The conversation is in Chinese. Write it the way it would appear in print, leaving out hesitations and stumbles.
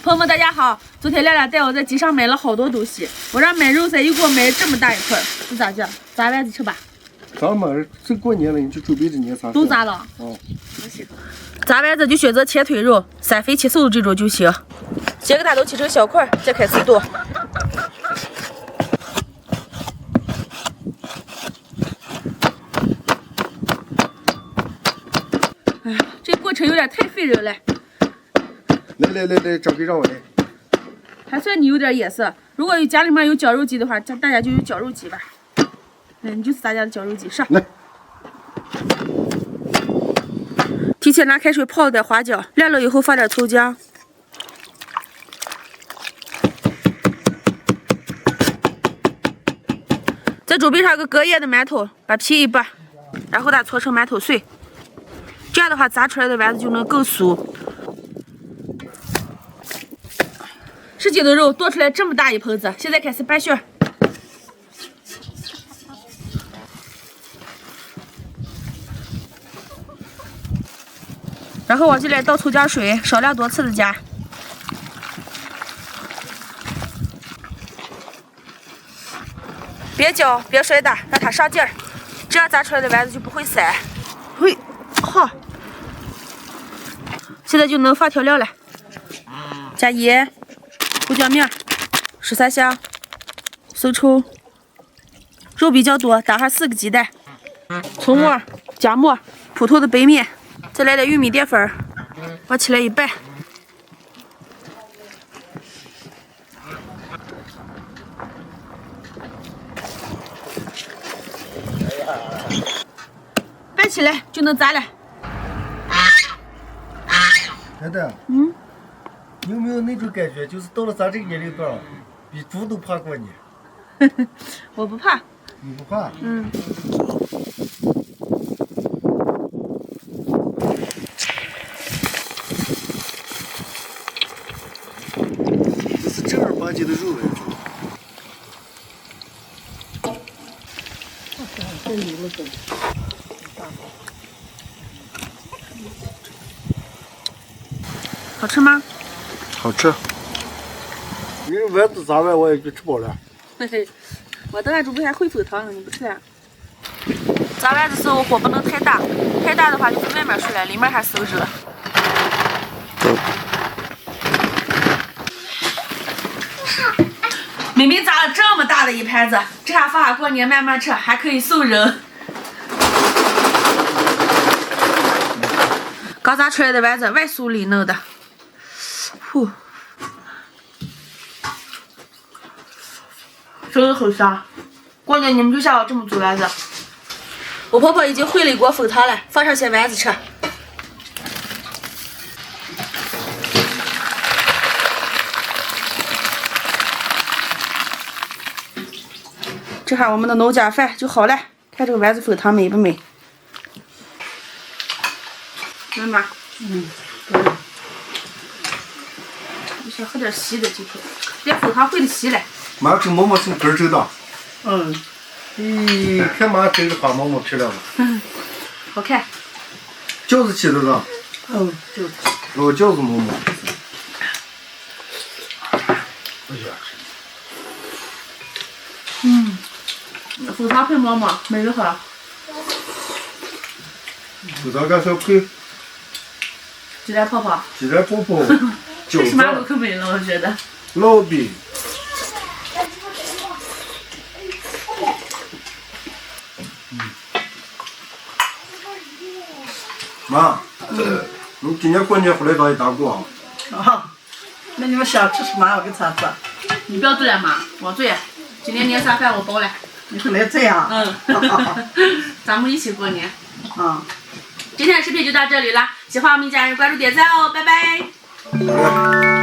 朋友们，大家好！昨天亮亮带我在集上买了好多东西，我让买肉噻，又给我买了这么大一块，这咋讲？炸丸子吃吧。咋嘛？这过年了，你就准备着年啥？都炸了。哦。炸丸子就选择前腿肉、三分切瘦的这种就行。先给它都切成小块，再开始剁。哎呀，这过程有点太费人了。来，这个让我来。还算你有点眼色。如果家里面有绞肉机的话，大家就用绞肉机吧。你就是咱家的绞肉机，上。来。提前拿开水泡了点花椒，凉了以后放点葱姜。再准备上个隔夜的馒头，把皮一剥，然后它搓成馒头碎。这样的话，炸出来的丸子就能更酥。10斤的肉剁出来这么大一盆子，现在开始拌馅。然后往这里倒葱姜水，少量多次的加。别搅，别摔打，让它上劲儿，这样炸出来的丸子就不会散。嘿，好，现在就能放调料了，加盐、胡椒面、13香、生抽。肉比较多，打上4个鸡蛋，葱末、姜末、普通的白面。再来点玉米淀粉，往起来一拌，拌起来就能炸了。蛋蛋，你有没有那种感觉，就是到了咱这个年龄段，比猪都怕过年？我不怕。你不怕？这是正儿八经的肉来着。好吃吗？好吃。你这丸子炸完我也就吃饱了。嘿嘿，我等下准备还烩粉汤呢，你不吃呀？炸丸子时候火不能太大，太大的话就是外面出来，里面还生热。明明炸了这么大的一盘子，这下放下过年慢慢吃，还可以送人。刚炸出来的丸子外酥里嫩的，呼，真的很香。过年你们就像我这么煮丸子。我婆婆已经烩了一锅粉汤了，放上些丸子吃。这下我们的农家饭就好了，看这个丸子粉汤美不美？妈妈，我想喝点稀的今天，连粉汤烩的稀了。妈这馍馍是根儿真大。咦，看妈蒸的花馍馍漂亮吗？好看。饺子起的了。饺子。老饺子馍馍。哎呀。粉汤配馍馍，美得很。粉汤干啥配？鸡蛋泡泡。鸡蛋泡泡。饺什么都可美了，我觉得。烙饼。妈，你今年过年回来找一大锅啊？那你们想吃什么？我给咱做。你不要做了妈，我做。今年年三饭我包了。你是来这样？咱们一起过年。今天的视频就到这里了，喜欢我们一家人关注点赞哦，拜拜。